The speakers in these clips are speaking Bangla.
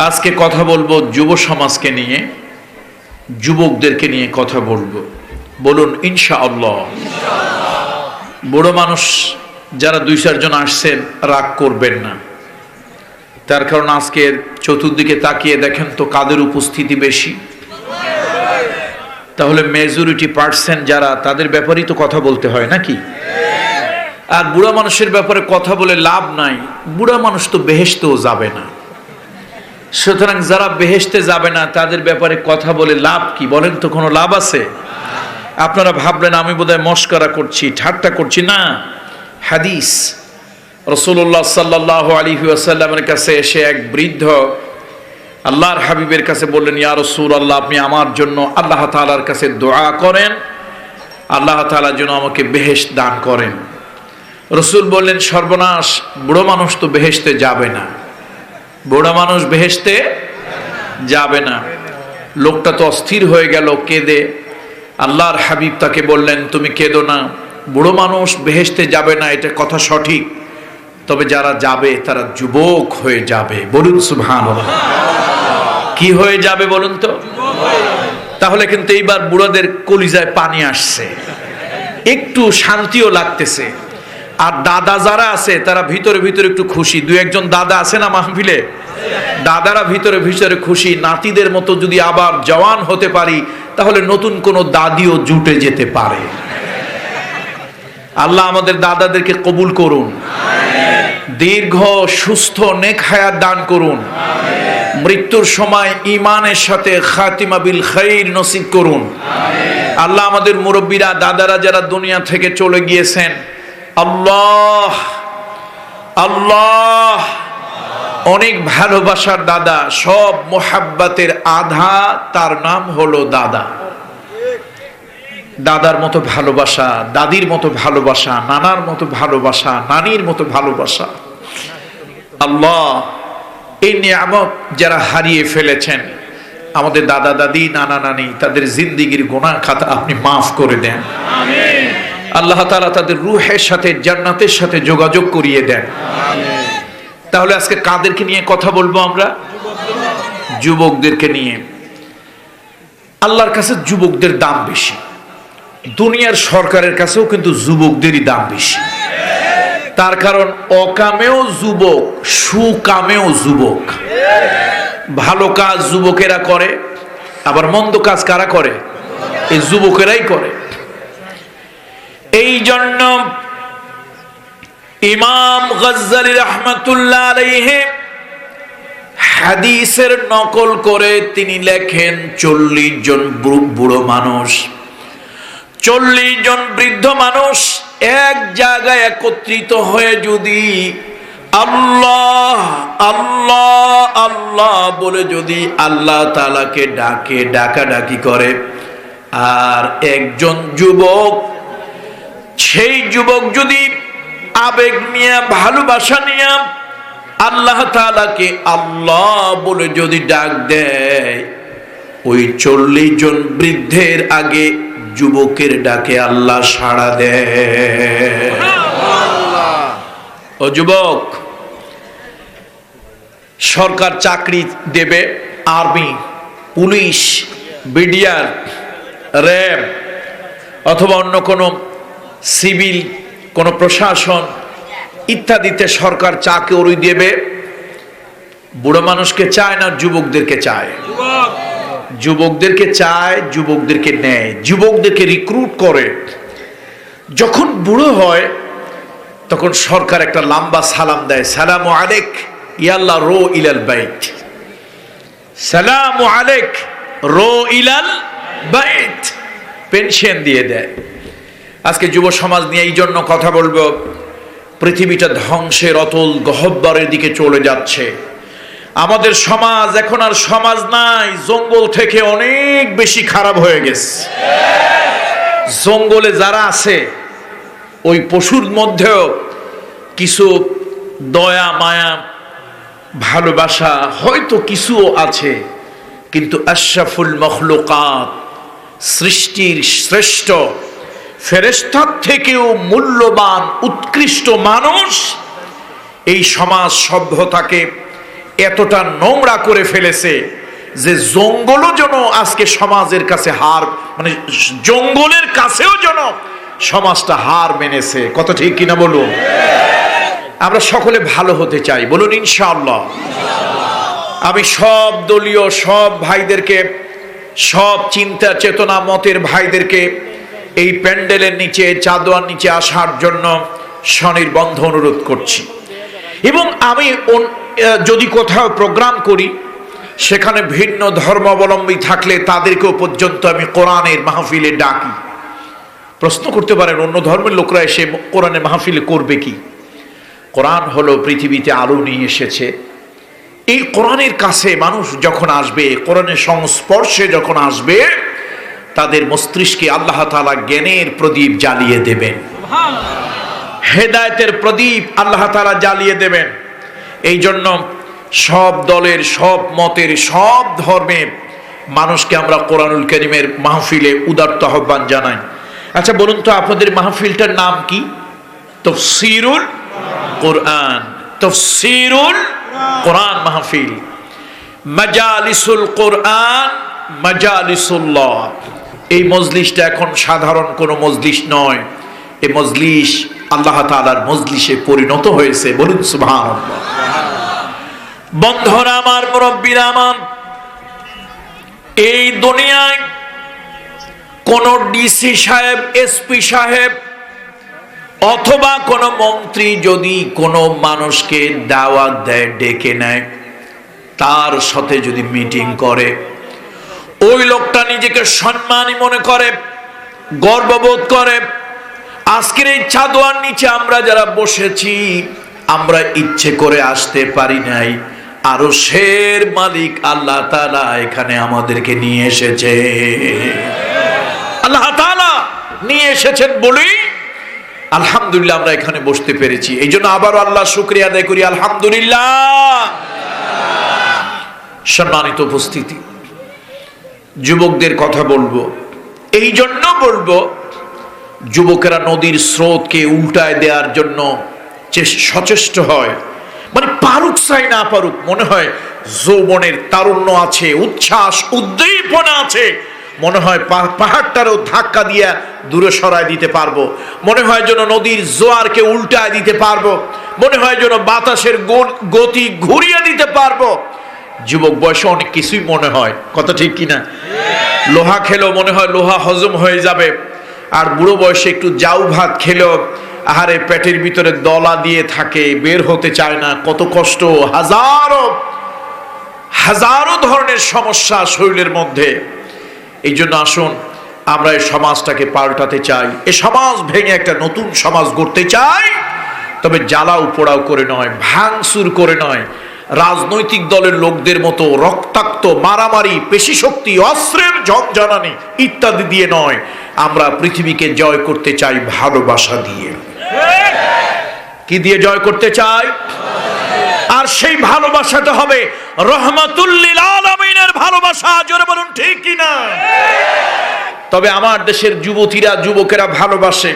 আজকে কথা বলবো যুব সমাজকে নিয়ে, যুবকদেরকে নিয়ে কথা বলবো। বলুন ইনশাআল্লাহ। বুড়ো মানুষ যারা 2-4 জন আসছেন রাগ করবেন না, তার কারণ আজকের চতুর্দিকে তাকিয়ে দেখেন তো কাদের উপস্থিতি বেশি। তাহলে মেজরিটি পার্সেন্ট যারা, তাদের ব্যাপারেই তো কথা বলতে হয় নাকি? আর বুড়া মানুষের ব্যাপারে কথা বলে লাভ নাই, বুড়া মানুষ তো বেহেশতেও যাবে না। সুতরাং যারা বেহেশতে যাবে না তাদের ব্যাপারে কথা বলে লাভ কি বলেন তো? কোনো লাভ আছে? আপনারা ভাবলেন আমি বোধহয় মস্করা করছি, ঠাট্টা করছি। না, হাদিস রাসূলুল্লাহ সাল্লাল্লাহু আলাইহি ওয়াসাল্লামের কাছে এসে এক বৃদ্ধ আল্লাহর হাবিবের কাছে বললেন, ইয়া রাসূলুল্লাহ, আপনি আমার জন্য আল্লাহ তাআলার কাছে দোয়া করেন, আল্লাহ তাআলা যেন আমাকে বেহেশত দান করেন। রাসূল বললেন, সর্বনাশ, বুড়ো মানুষ তো বেহেশতে যাবে না, বুড়া মানুষ বেহেশতে যাবে না। লোকটা তো অস্থির হয়ে গেল, কেঁদে। আল্লাহর হাবিব তাকে বললেন, তুমি কেঁদো না, বুড়ো মানুষ বেহেশতে যাবে না, এটা কথা সঠিক, তবে যারা যাবে তারা যুবক হয়ে যাবে। বলুন সুবহানাল্লাহ। কি হয়ে যাবে বলুন তো? তাহলে কিন্তু এইবার বুড়োদের কলিজায় পানি আসছে, একটু শান্তিও লাগতেছে। আর দাদা যারা আছে তারা ভিতরে ভিতরে একটু খুশি। 2-1 দাদা আছে না মাহফিলে? দাদারা ভিতরে ভিতরে খুশি, নাতিদের মতো যদি আবার জওয়ান হতে পারি তাহলে নতুন কোন দাদিও জুটে যেতে পারে। আল্লাহ আমাদের দাদাদেরকে কবুল করুন, দীর্ঘ সুস্থ নেক হায়াত দান করুন, মৃত্যুর সময় ঈমানের সাথে খাতিমা বিল খাইর নসিব করুন। আল্লাহ আমাদের মুরব্বীরা, দাদারা যারা দুনিয়া থেকে চলে গিয়েছেন, আল্লাহ আল্লাহ অনেক ভালোবাসার দাদা, সব মোহাব্বতের আধা, তার নাম হলো দাদা। দাদার মতো ভালোবাসা, দাদির মতো ভালোবাসা, নানার মতো ভালোবাসা, নানির মতো ভালোবাসা। আল্লাহ এই নিয়ামত যারা হারিয়ে ফেলেছেন, আমাদের দাদা দাদি, নানা নানি, তাদের জিন্দেগির গুনাহ খাতা আপনি মাফ করে দেন। আমিন। আল্লাহ তাআলা তাদের রূহের সাথে, জান্নাতের সাথে যোগাযোগ করিয়ে দেন। আমিন। তাহলে আজকে কাদেরকে নিয়ে কথা বলবো আমরা? যুবকদেরকে নিয়ে। আল্লাহর কাছে যুবকদের দাম বেশি, দুনিয়ার সরকারের কাছেও কিন্তু যুবকদেরই দাম বেশি। তার কারণ অকামেও যুবক, সুকামেও যুবক। ভালো কাজ যুবকেরা করে, আবার মন্দ কাজ কারা করে? এই যুবকেরাই করে। এই জন্য ইমাম গজ্জালী রাহমাতুল্লাহ আলাইহি হাদিসের নকল করে তিনি লেখেন, 40 জন বুড়ো মানুষ, 40 জন বৃদ্ধ মানুষ এক জায়গায় একত্রিত হয়ে যদি আল্লাহ আল্লাহ আল্লাহ বলে যদি আল্লাহ তাআলাকে ডাকে, ডাকাডাকি করে, আর একজন যুবক, সেই যুবক যদি আবেগ নিয়ে, ভালোবাসা নিয়ে আল্লাহ তাআলাকে আল্লাহ বলে যদি ডাক দেয়, ওই 40 জন বৃদ্ধের আগে যুবকের ডাকে আল্লাহ সাড়া দেয়। ও যুবক, সরকার চাকরি দেবে, আর্মি, পুলিশ, বিডিআর, র্যাব অথবা অন্য কোনো সিভিল কোন প্রশাসন ইত্যাদিতে সরকার চাকরি দেবে। বুড়ো মানুষকে চায় না, যুবকদেরকে চায়। যুবকদেরকে চায়, যুবকদেরকে নেয়, যুবকদেরকে রিক্রুট করে। যখন বুড়ো হয় তখন সরকার একটা লম্বা সালাম দেয়, সালামু আলাইক ইয়াল্লাহ রো ইলাল বাইত, সালামু আলাইক রো ইলাল বাইত, পেনশন দিয়ে দেয়। আজকে যুব সমাজ নিয়ে এই জন্য কথা বলবো, পৃথিবীটা ধ্বংসের অতল গহ্বরের দিকে চলে যাচ্ছে। আমাদের সমাজ এখন আর সমাজ নাই, জঙ্গল থেকে অনেক বেশি খারাপ হয়ে গেছে। জঙ্গলে যারা আছে, ওই পশুর মধ্যেও কিছু দয়া, মায়া, ভালোবাসা হয়তো কিছু আছে, কিন্তু আশরাফুল মখলুকাত, সৃষ্টির শ্রেষ্ঠ, ফেরেশতার থেকেও মূল্যবান উৎকৃষ্ট মানুষ এই সমাজ সভ্যতাকে এতটা নোংরা করে ফেলেছে যে জঙ্গলও যেন আজকে সমাজের কাছে হার, মানে জঙ্গলের কাছেও যেন সমাজটা হার মেনেছে। কত ঠিক কিনা বলুন? আমরা সকলে ভালো হতে চাই, বলুন ইনশাআল্লাহ। আমি সব দলীয় সব ভাইদেরকে, সব চিন্তা চেতনা মতের ভাইদেরকে এই প্যান্ডেলের নিচে, চাঁদোয়ার নিচে আসার জন্য স্বনির্বন্ধ অনুরোধ করছি। এবং আমি যদি কোথাও প্রোগ্রাম করি, সেখানে ভিন্ন ধর্মাবলম্বী থাকলে তাদেরকেও পর্যন্ত আমি কোরআনের মাহফিলে ডাকি। প্রশ্ন করতে পারেন, অন্য ধর্মের লোকরা এসে কোরআনের মাহফিলে করবে কি? কোরআন হলো পৃথিবীতে আলো নিয়ে এসেছে। এই কোরআনের কাছে মানুষ যখন আসবে, কোরআনের সংস্পর্শে যখন আসবে, তাদের মস্তিষ্কে আল্লাহ তাআলা জ্ঞানের প্রদীপ জ্বালিয়ে দেবেন, হেদায়েতের প্রদীপ আল্লাহ তাআলা জ্বালিয়ে দেবেন। এই জন্য সব দলের, সব মতের, সব ধর্মের মানুষকে আমরা কোরআনুল কারীমের মাহফিলে উদাত্ত আহ্বান জানাই। আচ্ছা বলুন তো, আপনাদের মাহফিলটার নাম কি? তাফসীরুল কোরআন, তাফসীরুল কোরআন মাহফিল, মাজালিসুল কোরআন, মাজালিসুল্লাহ। এই মজলিসটা এখন সাধারণ কোনো মজলিস নয়, এই মজলিস আল্লাহ তাআলার মজলিসে পরিণত হয়েছে। বলুন সুবহানাল্লাহ। বন্ধুরা আমার, মুরব্বীরা আমার, এই দুনিয়ায় কোন ডিসি সাহেব, এসপি সাহেব অথবা কোন মন্ত্রী যদি কোনো মানুষকে দাওয়াত দেয়, ডেকে নেয়, তার সাথে যদি মিটিং করে, ওই লোকটা নিজেকে সম্মানী মনে করে, গর্ববোধ করে। আজকের এই চাঁদোয়ার নিচে আমরা যারা বসেছি, আমরা ইচ্ছে করে আসতে পারি নাই, আরশের মালিক আল্লাহ তাআলা এখানে আমাদেরকে নিয়ে এসেছে। আল্লাহ তাআলা নিয়ে এসেছেন বলি আলহামদুলিল্লাহ আমরা এখানে বসতে পেরেছি। এই জন্য আবারও আল্লাহ শুকরিয়া আদায় করি, আলহামদুলিল্লাহ। সম্মানিত উপস্থিতি, যুবকদের কথা বলবো, এই জন্য বলবো, যুবকেরা নদীর স্রোতকে উল্টায় দেওয়ার জন্য সচেষ্ট হয়। মানে পারুক চাই না পারুক, মনে হয় যৌবনের তারুণ্য আছে, উচ্ছ্বাস উদ্দীপনা আছে, মনে হয় পাহাড়টারও ধাক্কা দিয়ে দূরে সরায় দিতে পারবো, মনে হয় যেন নদীর জোয়ারকে উল্টায় দিতে পারবো, মনে হয় যেন বাতাসের গতি ঘুরিয়ে দিতে পারবো। যুবক বয়সে অনেক কিছুই মনে হয়, কথা ঠিক কিনা? লোহা খেলেও মনে হয় লোহা হজম হয়ে যাবে, আর বুড়ো বয়সে একটু জাউ ভাত খেলেও আহারে পেটের ভিতরে দলা দিয়ে থাকে, বের হতে চায় না। কত কষ্ট, হাজারো হাজারো ধরনের সমস্যা শরীরের মধ্যে। এই জন্য আসুন আমরা এই সমাজটাকে পাল্টাতে চাই, এই সমাজ ভেঙে একটা নতুন সমাজ গড়তে চাই। তবে জ্বালাও পোড়াও করে নয়, ভাঙচুর করে নয়, রাজনৈতিক দলের লোকদের মতো রক্তাক্ত মারামারি, পেশি শক্তি, অস্ত্রের ঝঞ্ঝানি ইত্যাদি দিয়ে নয়। আমরা পৃথিবীকে জয় করতে চাই ভালোবাসা দিয়ে। কি দিয়ে জয় করতে চাই? আর সেই ভালোবাসাটা হবে রহমাতুল লিল আলামিনের ভালোবাসা। জোরে বলুন ঠিক কিনা? তবে আমার দেশের যুবতীরা, যুবকেরা ভালোবাসে।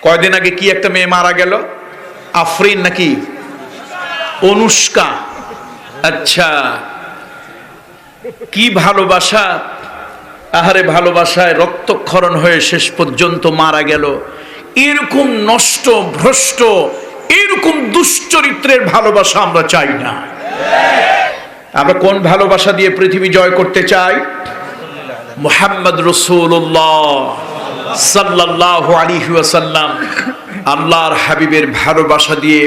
কয়দিন আগে কি একটা মেয়ে মারা গেল, আফরিন নাকি অনুষ্কা, আচ্ছা কি ভালোবাসা, আহারে ভালোবাসায় রক্তক্ষরণ হয়ে শেষ পর্যন্ত মারা গেল। এরকম নষ্ট ভ্রষ্ট, এরকম দুশ্চরিত্রের ভালোবাসা আমরা চাই না। আমরা কোন ভালোবাসা দিয়ে পৃথিবী জয় করতে চাই? মুহাম্মদ রাসূলুল্লাহ সাল্লাল্লাহু আলাইহি ওয়াসাল্লাম, আল্লাহর হাবিবের ভালোবাসা দিয়ে,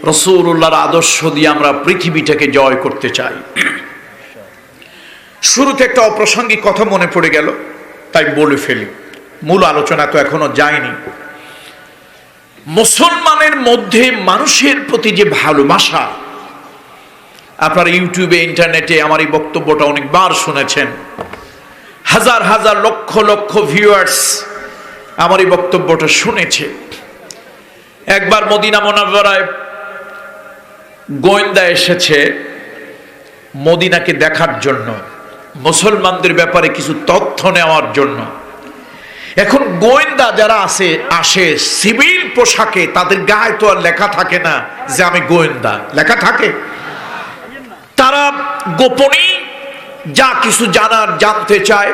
রাসূলুল্লাহর আদর্শ দিয়ে আমরা পৃথিবীটাকে জয় করতে চাই। শুরুতে একটা অপ্রাসঙ্গিক কথা মনে পড়ে গেল, তাই বলে ফেলি, মূল আলোচনা তো এখনো যায়নি। মুসলমানের মধ্যে মানুষের প্রতি যে ভালোবাসা, আপনারা ইউটিউবে, ইন্টারনেটে আমার এই বক্তব্যটা অনেকবার শুনেছেন। হাজার হাজার লক্ষ লক্ষ ভিউয়ার্স আমার এই বক্তব্যটা শুনেছে। একবার মদিনা মুনাওয়ারায় গোয়েন্দা এসেছে মদিনাকে দেখার জন্য, মুসলমানদের ব্যাপারে কিছু তথ্য নেওয়ার জন্য। এখন গোয়েন্দা যারা আসে সিভিল পোশাকে, তাদের গায়ে তো আর লেখা থাকে না যে আমি গোয়েন্দা, লেখা থাকে? তারা গোপনে যা কিছু জানতে চায়।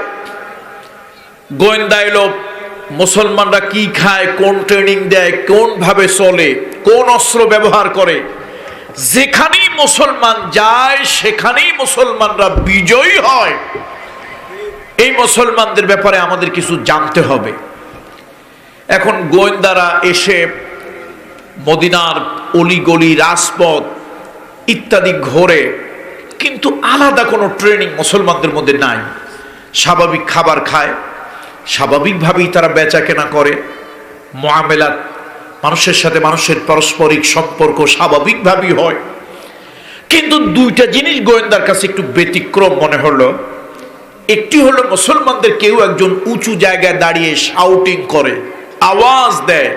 গোয়েন্দা এলো, মুসলমানরা কি খায়, কোন ট্রেনিং দেয়, কোন ভাবে চলে, কোন অস্ত্র ব্যবহার করে। যেখানেই মুসলমান যায় সেখানেই মুসলমানরা বিজয়ী হয়। এই মুসলমানদের ব্যাপারে আমাদের কিছু জানতে হবে। এখন গোয়েন্দারা এসে মদিনার অলিগলি, রাজপথ ইত্যাদি ঘোরে, কিন্তু আলাদা কোনো ট্রেনিং মুসলমানদের মধ্যে নাই। স্বাভাবিক খাবার খায়, স্বাভাবিকভাবেই তারা বেচা কেনা করে, মুআমেলাত, মানুষের সাথে মানুষের পারস্পরিক সম্পর্ক স্বাভাবিকভাবেই হয়। কিন্তু দুইটা জিনিস গোয়েন্দার কাছে একটু ব্যতিক্রম মনে হলো। একটি হলো মুসলমানদের কেউ একজন উঁচু জায়গায় দাঁড়িয়ে শাউটিং করে, আওয়াজ দেয়,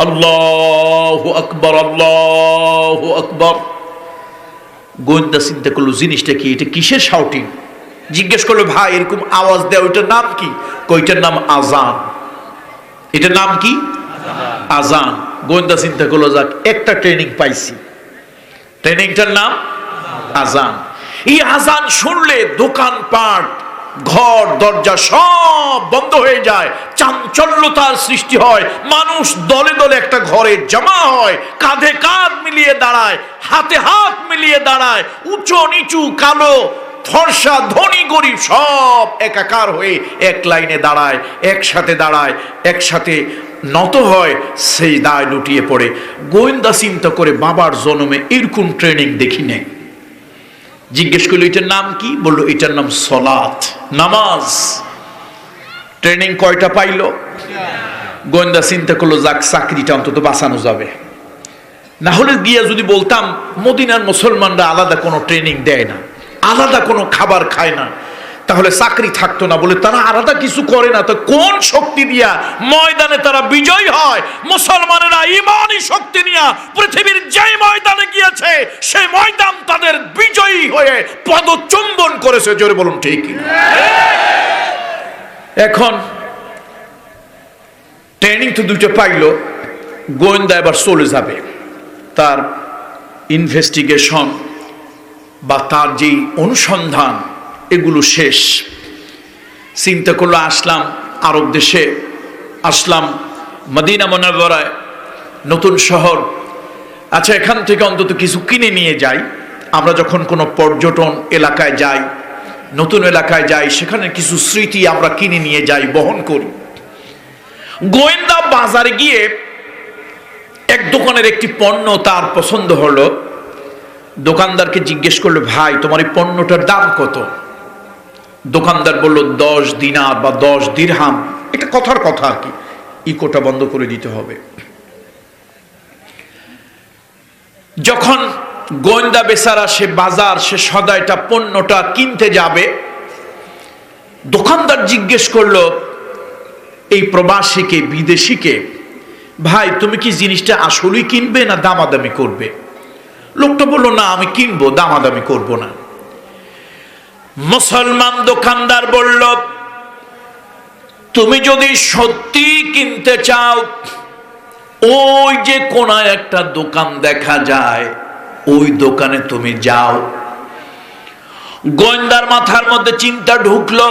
আল্লাহু আকবার, আল্লাহু আকবার। গোয়েন্দা চিন্তা করলো জিনিসটা কি, এটা কিসের শাউটিং? জিজ্ঞেস করলো, ভাই এরকম আওয়াজ দেয় ওইটার নাম কি? কইটার নাম আজান। এটার নাম কি? আজান। গোয়েন্দা চিন্তা করলো, যাক একটা ট্রেনিং পাইছি, ট্রেনিংটার নাম আজান। এই আজান শুনলে দোকানপাট, ঘর দরজা সব বন্ধ হয়ে যায়, চাঞ্চল্যতার সৃষ্টি হয়, মানুষ দলে দলে একটা ঘরে জমা হয়, কাঁধে কাঁধ মিলিয়ে দাঁড়ায়, হাতে হাত মিলিয়ে দাঁড়ায়, উঁচু নিচু, কালো ফর্সা, ধনী গরিব সব একাকার হয়ে এক লাইনে দাঁড়ায়, একসাথে দাঁড়ায়, একসাথে নত হয়, সেই দায় লুটিয়ে পড়ে। গোয়েন্দা চিন্তা করে, বাবার জন্মে এরকম ট্রেনিং দেখি নাই। জিজ্ঞেস করলো, এটার নাম কি? বললো, এটার নাম সলাত, নামাজ। ট্রেনিং কয়টা পাইলো? গোয়েন্দা চিন্তা করলো, যাক চাকরিটা অন্তত বাঁচানো যাবে। না হলে গিয়া যদি বলতাম মদিনার মুসলমানরা আলাদা কোনো ট্রেনিং দেয় না, আলাদা কোনো খাবার খায় না, তাহলে চাকরি থাকতো না। বলে তারা আলাদা কিছু করে না, তো কোন শক্তি দিয়া ময়দানে তারা বিজয়ী হয়? মুসলমানেরা ইমানি শক্তি নিয়ে পৃথিবীর যে ময়দানে গিয়েছে সেই ময়দান তাদের বিজয়ী হয়ে পদচুম্বন করেছে। জোরে বলুন ঠিক। এখন ট্রেনিং তো দুটো পাইলো, গোয়েন্দা এবার চলে যাবে, তার ইনভেস্টিগেশন বা তার যেই অনুসন্ধান এগুলো শেষ। চিন্তা করলো, আসলাম আরব দেশে, আসলাম মদিনা মুনাওয়ারায়, নতুন শহর। আচ্ছা, এখান থেকে অন্তত কিছু কিনে নিয়ে যাই। আমরা যখন কোনো পর্যটন এলাকায় যাই, নতুন এলাকায় যাই, সেখানে কিছু স্মৃতি আমরা কিনে নিয়ে যাই, বহন করি। গোয়েন্দা বাজারে গিয়ে এক দোকানের একটি পণ্য তার পছন্দ হলো। দোকানদারকে জিজ্ঞেস করলো, ভাই তোমার এই পণ্যটার দাম কত? দোকানদার বলল 10 দিনার বা 10 দিরহাম। এটা কথার কথা আর কি, ইকোটা বন্ধ করে দিতে হবে। যখন গোয়েন্দা বেচারা সে বাজার, সে সদাইটা পণ্যটা কিনতে যাবে, দোকানদার জিজ্ঞেস করলো এই প্রবাসীকে, বিদেশিকে, ভাই তুমি কি জিনিসটা আসলেই কিনবে না দামাদামি করবে? লোকটা বললো, না আমি কিনবো, দামাদামি করব না। মুসলমান দোকানদার বলল, তুমি যদি সত্যি কিনতে চাও, ওই যে কোনায় একটা দোকান দেখা যায়, ওই দোকানে তুমি যাও। গোয়েন্দার মাথার মধ্যে চিন্তা ঢুকলো,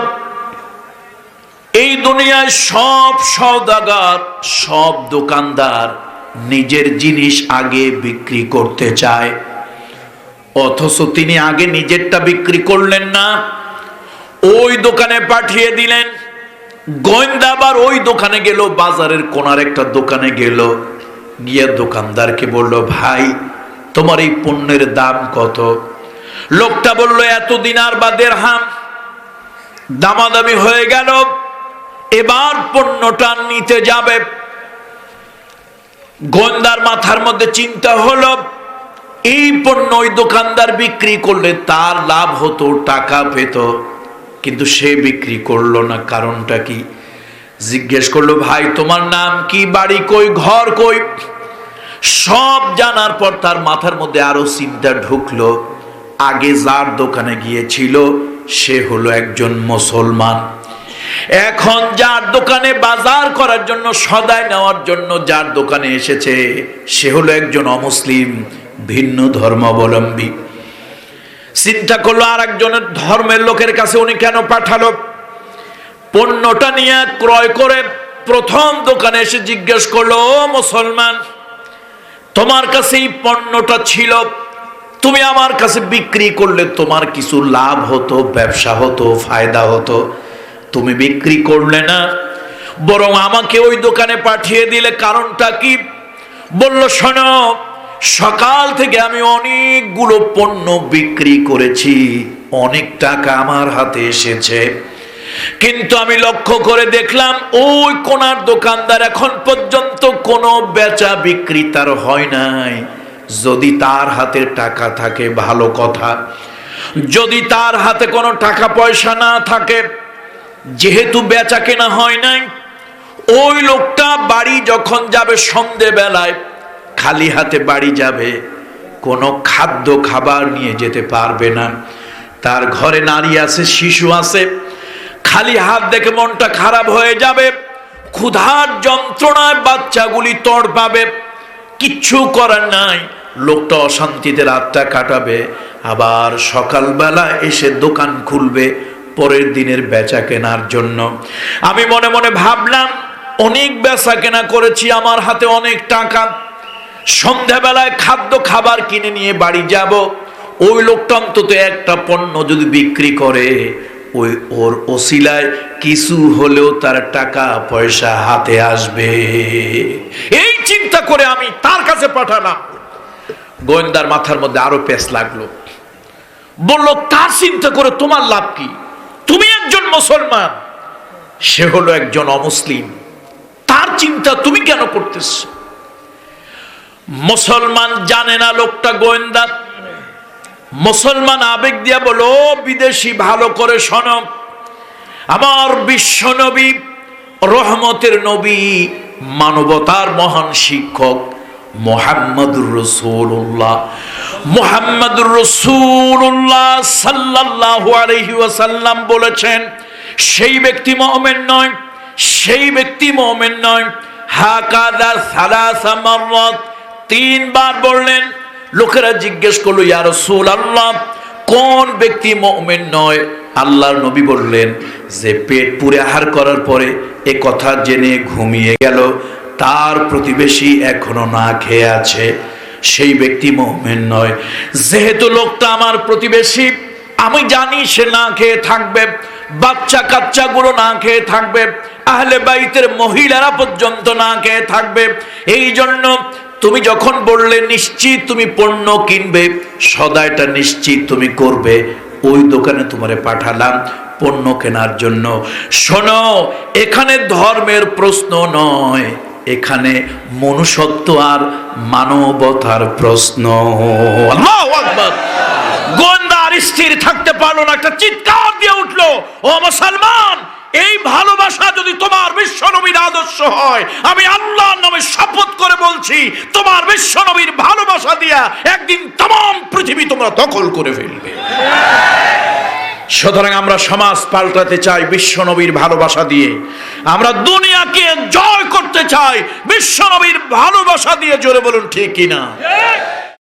এই দুনিয়ায় সব সওদাগর, সব দোকানদার নিজের জিনিস আগে বিক্রি করতে চায়, অথচ তিনি আগে নিজেরটা বিক্রি করলেন না, ওই দোকানে পাঠিয়ে দিলেন। গোয়েন্দা আবার ওই দোকানে গেল, বাজারের কোনার একটা দোকানে গেল, গিয়ে দোকানদারকে বলল, ভাই তোমার এই পণ্যের দাম কত? লোকটা বলল, এত দিনার বা দিরহাম। দামাদামি হয়ে গেল, এবার পণ্যটা নিতে যাবে। গোয়েন্দার মাথার মধ্যে চিন্তা হলো, এই পণ্য ওই দোকানদার বিক্রি করলে তার লাভ হতো, টাকা পেত, কিন্তু সে বিক্রি করলো না, কারণটা কি? জিজ্ঞেস করলো, ভাই তোমার নাম কি, বাড়ি কই, ঘর কই? সব জানার পর তার মাথার মধ্যে আরো চিন্তা ঢুকলো, আগে যার দোকানে গিয়েছিল সে হলো একজন মুসলমান, এখন যার দোকানে বাজার করার জন্য, সদাই নেওয়ার জন্য যার দোকানে এসেছে সে হলো একজন অমুসলিম, ভিন্ন ধর্মাবলম্বী। চিন্তা করলো আর একজনের ধর্মের লোকের কাছে উনি কেন পাঠালো। পণ্যটা নিয়ে ক্রয় করে প্রথম দোকানে এসে জিজ্ঞেস করলো, ও মুসলমান, তোমার কাছে এই পণ্যটা ছিল, তুমি আমার কাছে বিক্রি করলে তোমার কিছু লাভ হতো, ব্যবসা হতো, ফায়দা হতো, তুমি বিক্রি করলে না, বরং আমাকে ওই দোকানে পাঠিয়ে দিলে, কারণটা কি? বলল, শোনো, সকাল থেকে আমি অনেকগুলো পণ্য বিক্রি করেছি, অনেক টাকা আমার হাতে এসেছে, কিন্তু আমি লক্ষ্য করে দেখলাম ওই কোনার দোকানদার এখন পর্যন্ত কোনো বেচা বিক্রি তার হয় নাই। যদি তার হাতে টাকা থাকে ভালো কথা, যদি তার হাতে কোনো টাকা পয়সা না থাকে, যেহেতু বেচা কেনা হয় নাই, ওই লোকটা বাড়ি যখন যাবে সন্ধ্যেবেলায় খালি হাতে বাড়ি যাবে, কোনো খাদ্য খাবার নিয়ে যেতে পারবে না। তার ঘরে নারী আছে, শিশু আছে, খালি হাত দেখে মনটা খারাপ হয়ে যাবে, ক্ষুধার যন্ত্রণায় বাচ্চাগুলি তড়পাবে, কিচ্ছু করার নাই, লোকটা অশান্তিতে রাতটা কাটাবে, আবার সকালবেলা এসে দোকান খুলবে পরের দিনের বেচা কেনার জন্য। আমি মনে মনে ভাবলাম, অনেক বেচা কেনা করেছি, আমার হাতে অনেক টাকা, সন্ধ্যাবেলায় খাদ্য খাবার কিনে নিয়ে বাড়ি যাব, ওই লোকটা অন্তত একটা পণ্য যদি বিক্রি করে, ওই ওর ওসিলায় কিছু হলেও তার টাকা পয়সা হাতে আসবে। এই চিন্তা করে আমি তার কাছে পাঠালাম। গোয়েন্দার মাথার মধ্যে আরো পেঁচ লাগলো, বলল, তার চিন্তা করে তোমার লাভ কি? তুমি একজন মুসলমান, সে হলো একজন অমুসলিম, তার চিন্তা তুমি কেন করতেছ? মুসলমান জানে না লোকটা গোয়েন্দা। মুসলমান আবেগ দিয়া বলো, বিদেশি, ভালো করে শোনো, আমার বিশ্ব নবী, রহমতের নবী, মানবতার মহান শিক্ষক মুহাম্মদুর রাসূলুল্লাহ, মুহাম্মদুর রাসূলুল্লাহ সাল্লাল্লাহু আলাইহি ওয়াসাল্লাম বলেছেন, সেই ব্যক্তি মুমিন নয়, সেই ব্যক্তি মুমিন নয়। হাকাদা সালাসা মাররাত, তিনবার বললেন। লোকেরা জিজ্ঞেস করলো, ইয়া রাসূলুল্লাহ, কোন ব্যক্তি মুমিন নয়? আল্লাহর নবী বললেন, যে পেট পুরে আহার করার পরে এ কথা জেনে ঘুমিয়ে গেল, তার প্রতিবেশী এখনো না খেয়ে আছে, সেই ব্যক্তি মুমিন নয়। যেহেতু লোকটা আমার প্রতিবেশী, আমি জানি সে না খেয়ে থাকবে, বাচ্চা কাচ্চাগুলো না খেয়ে থাকবে, আহলে বাইতের মহিলারা পর্যন্ত না খেয়ে থাকবে, এই জন্য তুমি যখন বললে নিশ্চিত তুমি পণ্য কিনবে, সদাইটা নিশ্চিত তুমি করবে, ওই দোকানে তোমারে পাঠালাম পণ্য কেনার জন্য। শোনো, এখানে ধর্মের প্রশ্ন নয়, এখানে মনুষ্যত্ব আর মানবতার প্রশ্ন। আল্লাহু আকবার। গোয়েন্দা আর স্থির থাকতে পারলো না, একটা চিৎকার দিয়ে উঠলো, ও মুসলমান, এই ভালোবাসা যদি তোমার বিশ্ব নবীর আদর্শ হয়, আমি আল্লাহর নামে শপথ করে বলছি, তোমার বিশ্ব নবীর ভালোবাসা দিয়া একদিন तमाम পৃথিবী তোমরা দখল করে ফেলবে। সুতরাং আমরা সমাজ পাল্টাতে চাই বিশ্ব নবীর ভালোবাসা দিয়ে, আমরা দুনিয়াকে জয় করতে চাই বিশ্ব নবীর ভালোবাসা দিয়ে। জোরে বলুন ঠিক কিনা?